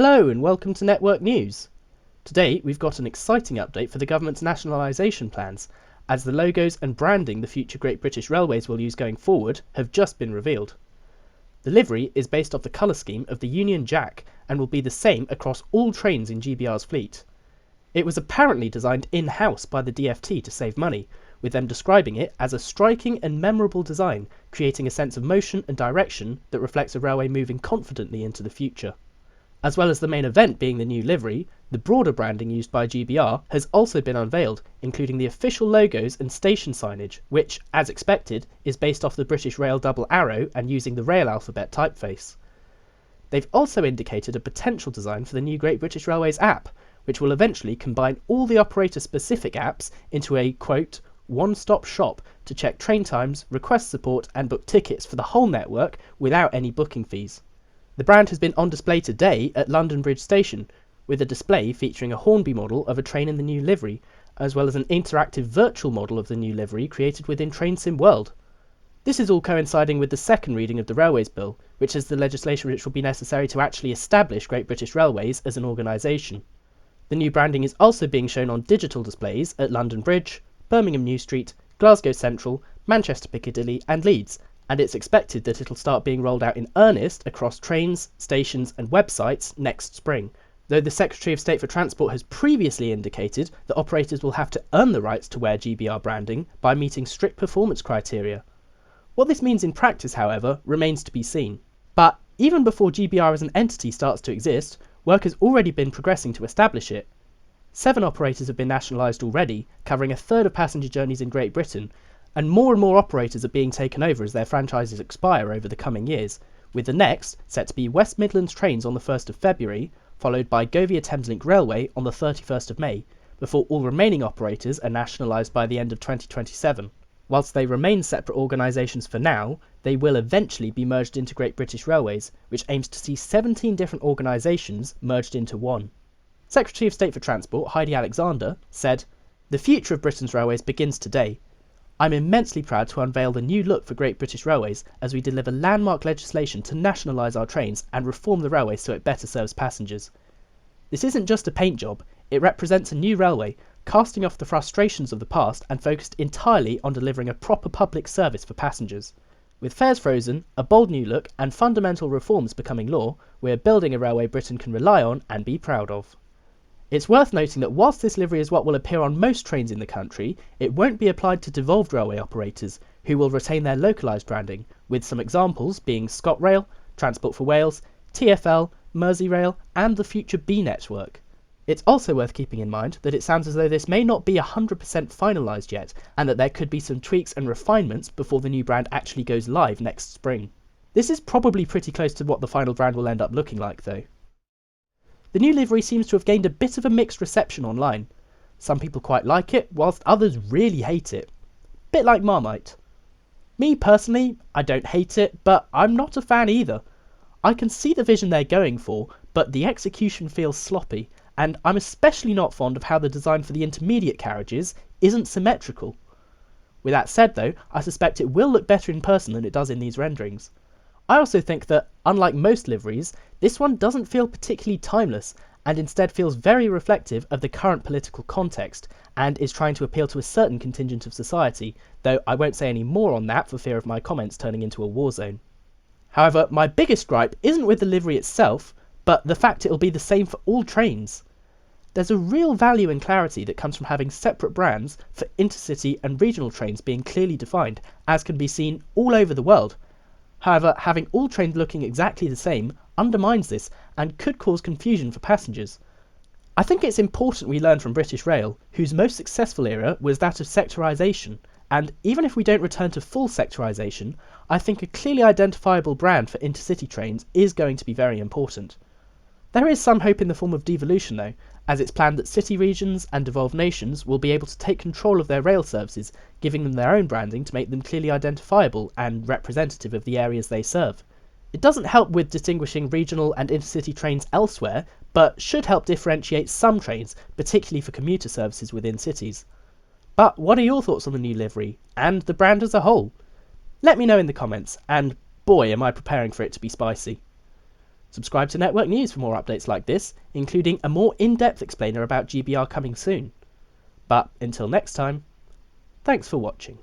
Hello and welcome to Network News. Today we've got an exciting update for the government's nationalisation plans, as the logos and branding the future Great British Railways will use going forward have just been revealed. The livery is based off the colour scheme of the Union Jack and will be the same across all trains in GBR's fleet. It was apparently designed in-house by the DfT to save money, with them describing it as a striking and memorable design, creating a sense of motion and direction that reflects a railway moving confidently into the future. As well as the main event being the new livery, the broader branding used by GBR has also been unveiled, including the official logos and station signage, which, as expected, is based off the British Rail double arrow and using the Rail alphabet typeface. They've also indicated a potential design for the new Great British Railways app, which will eventually combine all the operator-specific apps into a, quote, one-stop shop to check train times, request support and book tickets for the whole network without any booking fees. The brand has been on display today at London Bridge Station, with a display featuring a Hornby model of a train in the new livery, as well as an interactive virtual model of the new livery created within TrainSim World. This is all coinciding with the second reading of the Railways Bill, which is the legislation which will be necessary to actually establish Great British Railways as an organisation. The new branding is also being shown on digital displays at London Bridge, Birmingham New Street, Glasgow Central, Manchester Piccadilly and Leeds, and it's expected that it'll start being rolled out in earnest across trains, stations and websites next spring, though the Secretary of State for Transport has previously indicated that operators will have to earn the rights to wear GBR branding by meeting strict performance criteria. What this means in practice, however, remains to be seen. But even before GBR as an entity starts to exist, work has already been progressing to establish it. 7 operators have been nationalised already, covering a third of passenger journeys in Great Britain, and more operators are being taken over as their franchises expire over the coming years, with the next set to be West Midlands Trains on the 1st of February, followed by Govia Thameslink Railway on the 31st of May, before all remaining operators are nationalised by the end of 2027. Whilst they remain separate organisations for now, they will eventually be merged into Great British Railways, which aims to see 17 different organisations merged into one. Secretary of State for Transport Heidi Alexander said, "The future of Britain's railways begins today. I'm immensely proud to unveil the new look for Great British Railways as we deliver landmark legislation to nationalise our trains and reform the railway so it better serves passengers. This isn't just a paint job, it represents a new railway, casting off the frustrations of the past and focused entirely on delivering a proper public service for passengers. With fares frozen, a bold new look and fundamental reforms becoming law, we're building a railway Britain can rely on and be proud of." It's worth noting that whilst this livery is what will appear on most trains in the country, it won't be applied to devolved railway operators, who will retain their localised branding, with some examples being ScotRail, Transport for Wales, TfL, Merseyrail and the future B network. It's also worth keeping in mind that it sounds as though this may not be 100% finalised yet, and that there could be some tweaks and refinements before the new brand actually goes live next spring. This is probably pretty close to what the final brand will end up looking like though. The new livery seems to have gained a bit of a mixed reception online. Some people quite like it, whilst others really hate it. Bit like Marmite. Me personally, I don't hate it, but I'm not a fan either. I can see the vision they're going for, but the execution feels sloppy, and I'm especially not fond of how the design for the intermediate carriages isn't symmetrical. With that said though, I suspect it will look better in person than it does in these renderings. I also think that, unlike most liveries, this one doesn't feel particularly timeless, and instead feels very reflective of the current political context, and is trying to appeal to a certain contingent of society, though I won't say any more on that for fear of my comments turning into a war zone. However, my biggest gripe isn't with the livery itself, but the fact it'll be the same for all trains. There's a real value and clarity that comes from having separate brands for intercity and regional trains being clearly defined, as can be seen all over the world. However, having all trains looking exactly the same undermines this and could cause confusion for passengers. I think it's important we learn from British Rail, whose most successful era was that of sectorisation, and even if we don't return to full sectorisation, I think a clearly identifiable brand for intercity trains is going to be very important. There is some hope in the form of devolution though, as it's planned that city regions and devolved nations will be able to take control of their rail services, giving them their own branding to make them clearly identifiable and representative of the areas they serve. It doesn't help with distinguishing regional and intercity trains elsewhere, but should help differentiate some trains, particularly for commuter services within cities. But what are your thoughts on the new livery, and the brand as a whole? Let me know in the comments, and boy am I preparing for it to be spicy. Subscribe to Network News for more updates like this, including a more in-depth explainer about GBR coming soon. But until next time, thanks for watching.